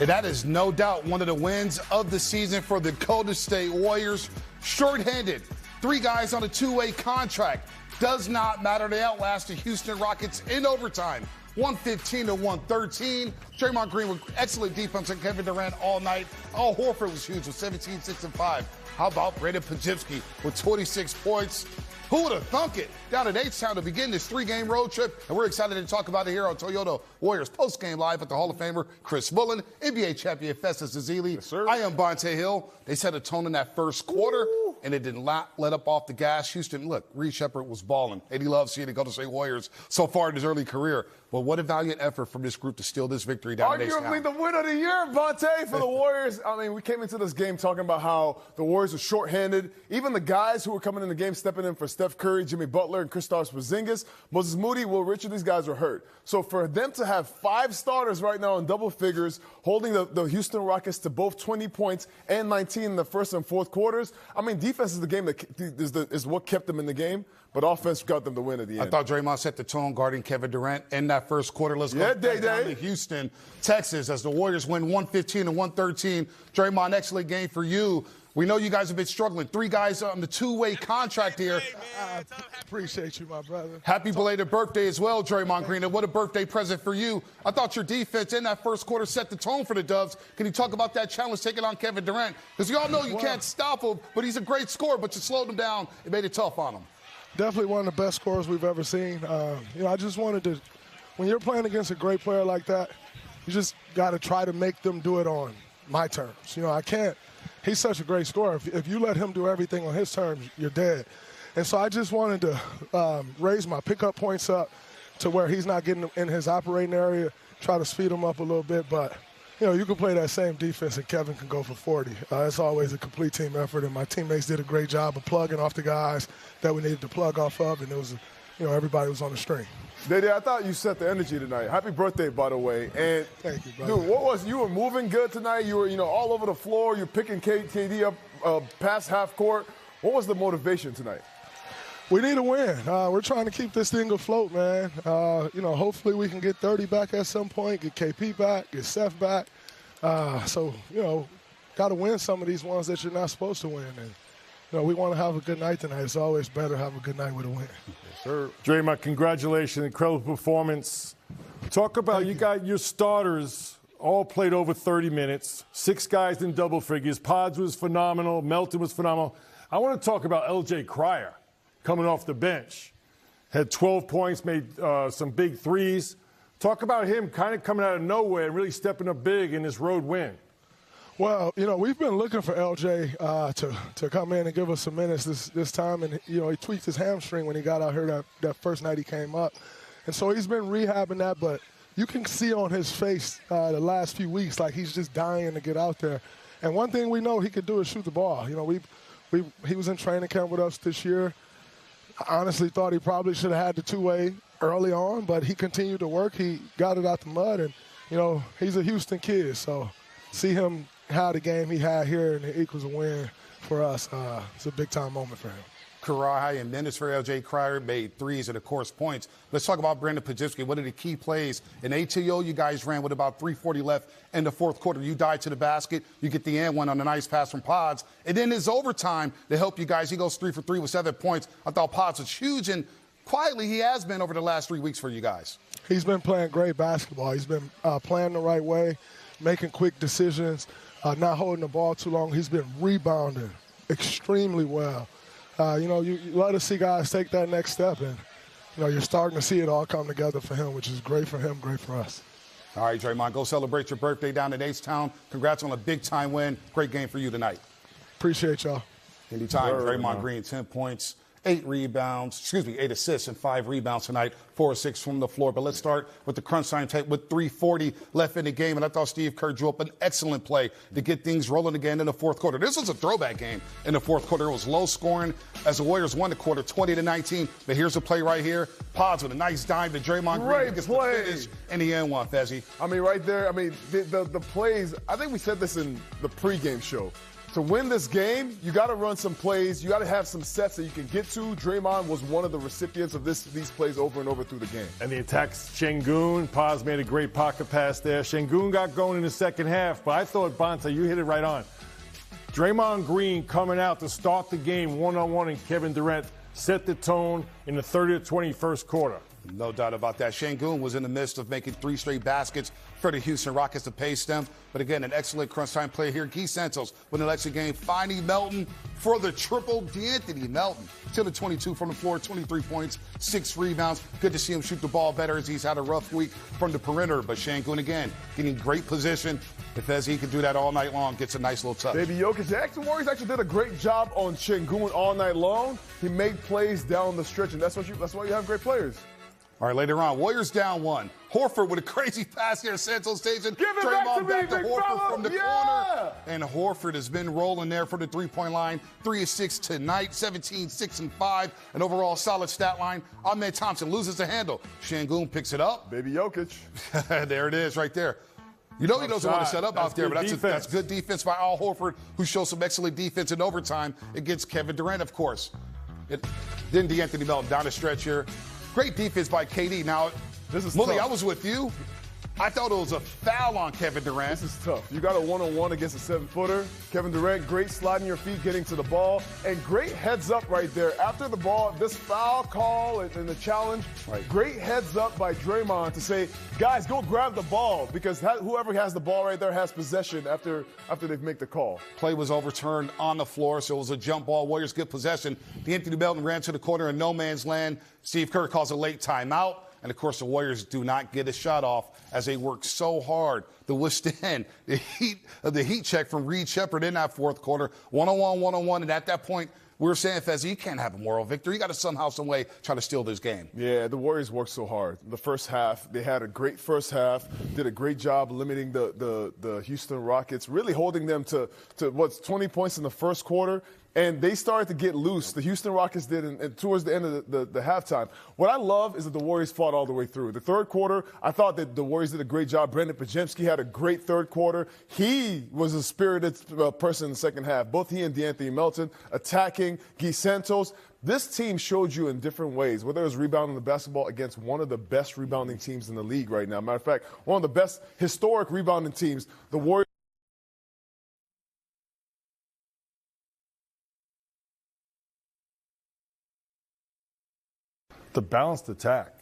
And that is no doubt one of the wins of the season for the Golden State Warriors. Short-handed, 3 guys on a 2-way contract. Does not matter. They outlast the Houston Rockets in overtime. 115-113. Draymond Green with excellent defense and Kevin Durant all night. Al Horford was huge with 17, 6, and 5. How about Brandin Podziemski with 26 points? Who would have thunk it? Down in H-Town to begin this 3-game road trip. And we're excited to talk about it here on Toyota Warriors Postgame Live with the Hall of Famer Chris Bullen, NBA champion Festus Ezeli. Yes, sir. I am Bonte Hill. They set a tone in that first quarter, and it did not let up off the gas. Houston, look, Reed Shepherd was balling, and he loves seeing the Golden State Warriors so far in his early career. But what a valiant effort from this group to steal this victory down in H-Town. Arguably the win of the year, Bonte, for the Warriors. I mean, we came into this game talking about how the Warriors are shorthanded. Even the guys who were coming in the game stepping in for Steph Curry, Jimmy Butler, and Kristaps Porzingis, Moses Moody, Will Richard, these guys were hurt. So for them to have 5 starters right now in double figures, holding the Houston Rockets to both 20 points and 19 in the first and fourth quarters, I mean, defense is the game that is what kept them in the game, but offense got them the win at the end. I thought Draymond set the tone guarding Kevin Durant in that first quarter. Let's go down to Houston, Texas, as the Warriors win 115-113. Draymond, excellent game for you. We know you guys have been struggling. 3 guys on the 2-way contract here. I appreciate you, my brother. Happy belated birthday as well, Draymond Green. And what a birthday present for you. I thought your defense in that first quarter set the tone for the Dubs. Can you talk about that challenge taking on Kevin Durant? Because you all know you can't stop him, but he's a great scorer, but you slowed him down. It made it tough on him. Definitely one of the best scorers we've ever seen. I just wanted to, when you're playing against a great player like that, you just got to try to make them do it on my terms. I can't. He's such a great scorer. If you let him do everything on his terms, you're dead. And so I just wanted to raise my pickup points up to where he's not getting in his operating area, try to speed him up a little bit. But, you can play that same defense and Kevin can go for 40. It's always a complete team effort, and my teammates did a great job of plugging off the guys that we needed to plug off of, and it was, everybody was on the string. Dede, I thought you set the energy tonight. Happy birthday, by the way. And thank you, brother. Dude, you were moving good tonight. You were, all over the floor. You're picking KD up past half court. What was the motivation tonight? We need a win. We're trying to keep this thing afloat, man. Hopefully we can get 30 back at some point, get KP back, get Seth back. Got to win some of these ones that you're not supposed to win. And, we want to have a good night tonight. It's always better to have a good night with a win. Yes, sir. Draymond, congratulations. Incredible performance. Talk about you got your starters all played over 30 minutes, 6 guys in double figures. Pods was phenomenal. Melton was phenomenal. I want to talk about L.J. Cryer coming off the bench. Had 12 points, made some big threes. Talk about him kind of coming out of nowhere and really stepping up big in this road win. Well, we've been looking for LJ to come in and give us some minutes this time. And, he tweaked his hamstring when he got out here that first night he came up. And so he's been rehabbing that. But you can see on his face the last few weeks like he's just dying to get out there. And one thing we know he could do is shoot the ball. He was in training camp with us this year. I honestly thought he probably should have had the 2-way early on, but he continued to work. He got it out the mud. And, he's a Houston kid. So see him how the game he had here, and it equals a win for us. It's a big-time moment for him. Career high in minutes for L.J. Cryer, made threes and, of course, points. Let's talk about Brandin Podziemski. One of the key plays in ATO you guys ran with about 3:40 left in the fourth quarter. You dive to the basket. You get the and one on a nice pass from Pods. And then his overtime to help you guys. He goes 3 for 3 with 7 points. I thought Pods was huge, and quietly he has been over the last 3 weeks for you guys. He's been playing great basketball. He's been playing the right way, making quick decisions, not holding the ball too long. He's been rebounding extremely well. You love to see guys take that next step, and, you're starting to see it all come together for him, which is great for him, great for us. All right, Draymond, go celebrate your birthday down in H-Town. Congrats on a big-time win. Great game for you tonight. Appreciate y'all. Anytime. Draymond Green, 10 points. 8 assists and 5 rebounds tonight, 4 or 6 from the floor. But let's start with the crunch time tape with 3:40 left in the game. And I thought Steve Kerr drew up an excellent play to get things rolling again in the fourth quarter. This was a throwback game in the fourth quarter. It was low scoring as the Warriors won the quarter 20-19. But here's a play right here. Pods with a nice dime to Draymond Green. Gets the finish in the end one, Fezzi. Right there, the plays, I think we said this in the pregame show. to win this game, you got to run some plays. You got to have some sets that you can get to. Draymond was one of the recipients of these plays over and over through the game. And the attacks, Şengün. Paz made a great pocket pass there. Şengün got going in the second half, but I thought, Bonta, you hit it right on. Draymond Green coming out to start the game one-on-one, and Kevin Durant set the tone in the 30 to 21st quarter. No doubt about that. Şengün was in the midst of making 3 straight baskets for the Houston Rockets to pace them. But again, an excellent crunch time play here. Guy Santos with an extra game, finding Melton for the triple. D'Anthony Melton, 10 of 22 from the floor, 23 points, 6 rebounds. Good to see him shoot the ball better as he's had a rough week from the perimeter. But Şengün, again, getting great position. If he can do that all night long, gets a nice little touch. Baby Jokic, the Warriors actually did a great job on Şengün all night long. He made plays down the stretch, and that's why you have great players. All right, later on, Warriors down 1. Horford with a crazy pass here, Santos Station. Give it Draymond back to me, big Horford fella. from the corner. And Horford has been rolling there for the three-point line. 3 of 6 tonight, 17, 6 and 5. An overall solid stat line. Ahmed Thompson loses the handle. Şengün picks it up. Baby Jokic. There it is right there. You know he doesn't want to set up out there, but that's good defense by Al Horford, who shows some excellent defense in overtime against Kevin Durant, of course. Then D'Anthony Melton down the stretch here. Great defense by KD. Now, Mully, I was with you. I thought it was a foul on Kevin Durant. This is tough. You got a one-on-one against a 7-footer. Kevin Durant, great sliding your feet, getting to the ball, and great heads up right there. After the ball, this foul call and the challenge, great heads up by Draymond to say, guys, go grab the ball, because whoever has the ball right there has possession after they make the call. Play was overturned on the floor, so it was a jump ball. Warriors get possession. D'Anthony Melton ran to the corner in no man's land. Steve Kerr calls a late timeout. And, of course, the Warriors do not get a shot off as they work so hard to withstand the heat check from Reed Shepherd in that fourth quarter. One-on-one. And at that point, we were saying, Fezzi, you can't have a moral victory. You got to somehow, some way try to steal this game. Yeah, the Warriors worked so hard. The first half, they had a great first half, did a great job limiting the Houston Rockets, really holding them to 20 points in the first quarter. And they started to get loose. The Houston Rockets did and towards the end of the halftime. What I love is that the Warriors fought all the way through. The third quarter, I thought that the Warriors did a great job. Brandin Podziemski had a great third quarter. He was a spirited person in the second half. Both he and D'Anthony Melton attacking. Guy Santos. This team showed you in different ways, whether it was rebounding the basketball against one of the best rebounding teams in the league right now. Matter of fact, one of the best historic rebounding teams. The Warriors. The balanced attack.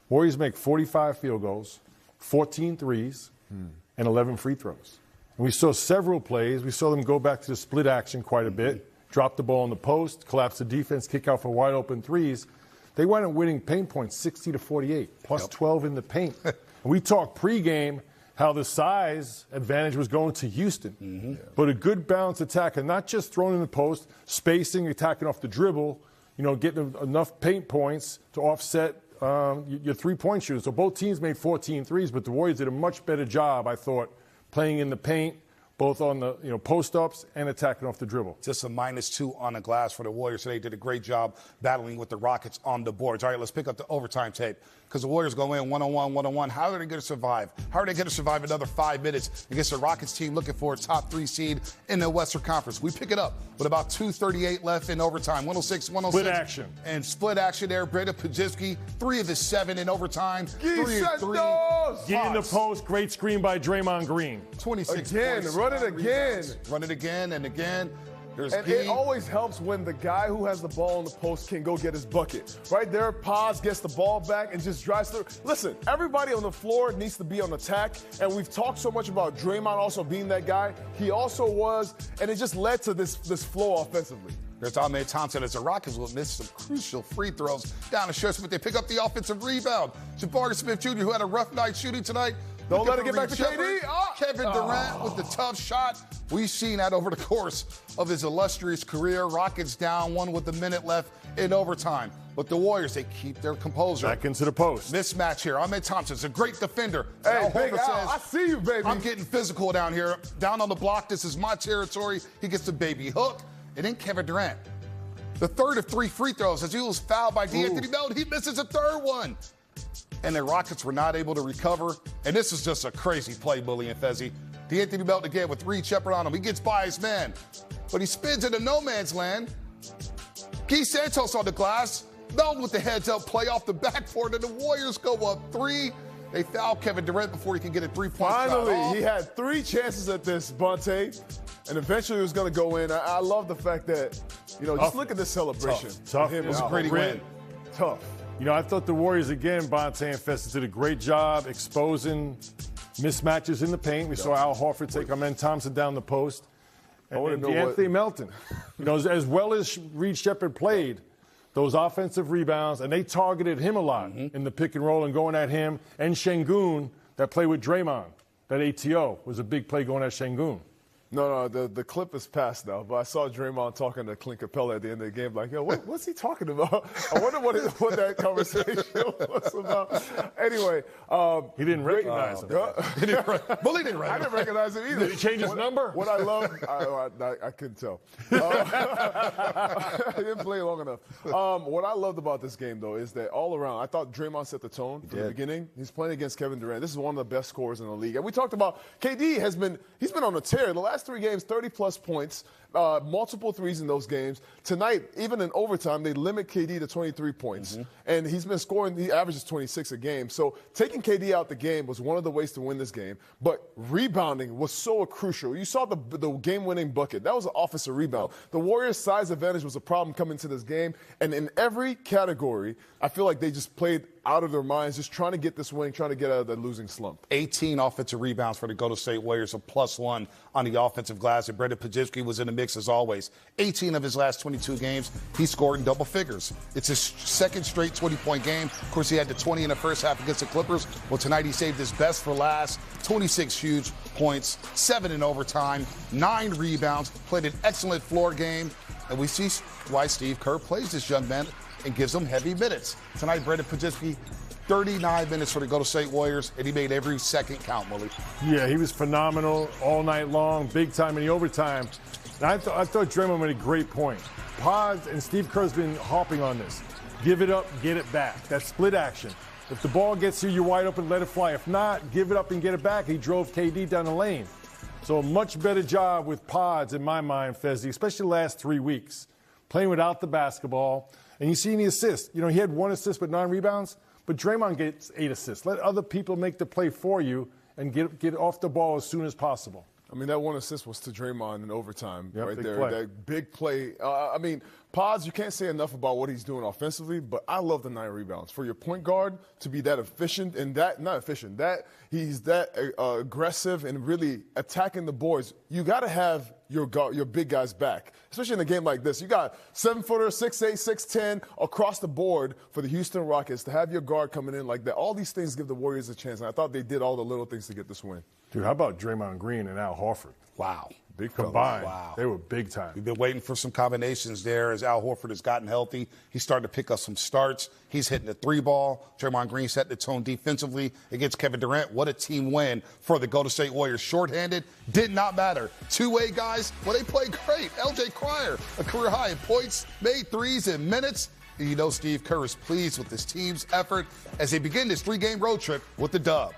Warriors make 45 field goals, 14 threes, and 11 free throws. And we saw several plays. We saw them go back to the split action quite a bit, drop the ball in the post, collapse the defense, kick out for wide open threes. They wound up winning paint points 60 to 48, plus 12 in the paint. And we talked pregame how the size advantage was going to Houston. But a good balanced attack, and not just throwing in the post, spacing, attacking off the dribble, getting enough paint points to offset your three-point shooters. So both teams made 14 threes, but the Warriors did a much better job, I thought, playing in the paint, both on the post-ups and attacking off the dribble. Just a -2 on the glass for the Warriors today. Did a great job battling with the Rockets on the boards. All right, let's pick up the overtime tape because the Warriors go in one-on-one. How are they going to survive? How are they going to survive another 5 minutes against the Rockets team looking for a top 3 seed in the Western Conference? We pick it up with about 2:38 left in overtime. 106. Split action. And split action there. Brandin Podziemski, 3 of the 7 in overtime. 3 of 3. Get in the post. Great screen by Draymond Green. 26 again, points. run it again. Run it again and again. And it always helps when the guy who has the ball in the post can go get his bucket. Right there, Paz gets the ball back and just drives through. Listen, everybody on the floor needs to be on attack, and we've talked so much about Draymond also being that guy. He also was, and it just led to this flow offensively. There's Ahmed Thompson as the Rockets will miss some crucial free throws down the stretch, but they pick up the offensive rebound. Jabari Smith Jr., who had a rough night shooting tonight. Don't let it get back to KD. Kevin Durant with the tough shot. We've seen that over the course of his illustrious career. Rockets down 1 with a minute left in overtime. But the Warriors, they keep their composure. Back into the post. Mismatch here. Ahmed Thompson's a great defender. Hey, Big Al, I see you, baby. I'm getting physical down here. Down on the block, this is my territory. He gets the baby hook. And then Kevin Durant. The third of 3 free throws as he was fouled by D'Anthony Melton. He misses a third one. And the Rockets were not able to recover. And this is just a crazy play, Bully and Fezzi. D'Anthony Melton again with Reed Shepard on him. He gets by his man, but he spins into no man's land. Keith Santos on the glass. Melton with the heads-up play off the backboard, and the Warriors go up 3. They foul Kevin Durant before he can get a 3-point shot off. Finally, he had 3 chances at this, Bonte, and eventually it was going to go in. I love the fact that, just look at this celebration. Tough. It was a great win. Tough. I thought the Warriors, again, Bonte and Festus did a great job exposing mismatches in the paint. We saw Al Horford take Amen Thompson down the post. And D'Anthony Melton, as well as Reed Shepard played, those offensive rebounds, and they targeted him a lot in the pick and roll and going at him. And Şengün, that play with Draymond, that ATO, was a big play going at Şengün. No, the clip is past now, but I saw Draymond talking to Clint Capella at the end of the game, like, yo, what's he talking about? I wonder what that conversation was about. Anyway. He didn't recognize him. Bully didn't recognize him. I didn't recognize him either. Did he change his number? What I love, I couldn't tell. I didn't play long enough. What I loved about this game, though, is that all around, I thought Draymond set the tone from the beginning. He's playing against Kevin Durant. This is one of the best scorers in the league. And we talked about KD he's been on a tear. The last 3 games, 30-plus points, multiple threes in those games. Tonight, even in overtime, they limit KD to 23 points. And he's been scoring, he averages 26 a game. So taking KD out the game was one of the ways to win this game. But rebounding was so crucial. You saw the game-winning bucket. That was an offensive rebound. The Warriors' size advantage was a problem coming to this game. And in every category, I feel like they just played out of their minds, just trying to get this win, trying to get out of the losing slump. 18 offensive rebounds for the Golden State Warriors, a +1 on the offensive glass. And Brandin Podziemski was in the mix as always. 18 of his last 22 games, he scored in double figures. It's his second straight 20-point game. Of course, he had the 20 in the first half against the Clippers. Well, tonight he saved his best for last. 26 huge points, 7 in overtime, 9 rebounds, played an excellent floor game. And we see why Steve Kerr plays this young man and gives him heavy minutes. Tonight, Brandin Podziemski, 39 minutes for the Golden State Warriors, and he made every second count, Willie. Yeah, he was phenomenal all night long, big time in the overtime. And I thought Draymond made a great point. Pods and Steve Kerr's been harping on this. Give it up, get it back. That split action. If the ball gets you, you're wide open, let it fly. If not, give it up and get it back. He drove KD down the lane. So a much better job with Pods, in my mind, Fezzi, especially the last 3 weeks, playing without the basketball. And you see any assists. He had 1 assist but 9 rebounds. But Draymond gets 8 assists. Let other people make the play for you and get off the ball as soon as possible. I mean, that 1 assist was to Draymond in overtime right big there. Play. That big play. Pods, you can't say enough about what he's doing offensively, but I love the 9 rebounds. For your point guard to be that efficient and he's that aggressive and really attacking the boards, you got to have your big guys back, especially in a game like this. You got 7-footer, 6'8", 6'10", across the board for the Houston Rockets to have your guard coming in like that. All these things give the Warriors a chance, and I thought they did all the little things to get this win. Dude, how about Draymond Green and Al Horford? Wow. Big combined. Wow. They were big time. We've been waiting for some combinations there as Al Horford has gotten healthy. He's starting to pick up some starts. He's hitting the 3-ball. Draymond Green set the tone defensively against Kevin Durant. What a team win for the Golden State Warriors. Shorthanded, did not matter. Two-way guys, well, they played great. LJ Cryer, a career high in points, made threes in minutes. And Steve Kerr is pleased with his team's effort as they begin this 3-game road trip with the dub.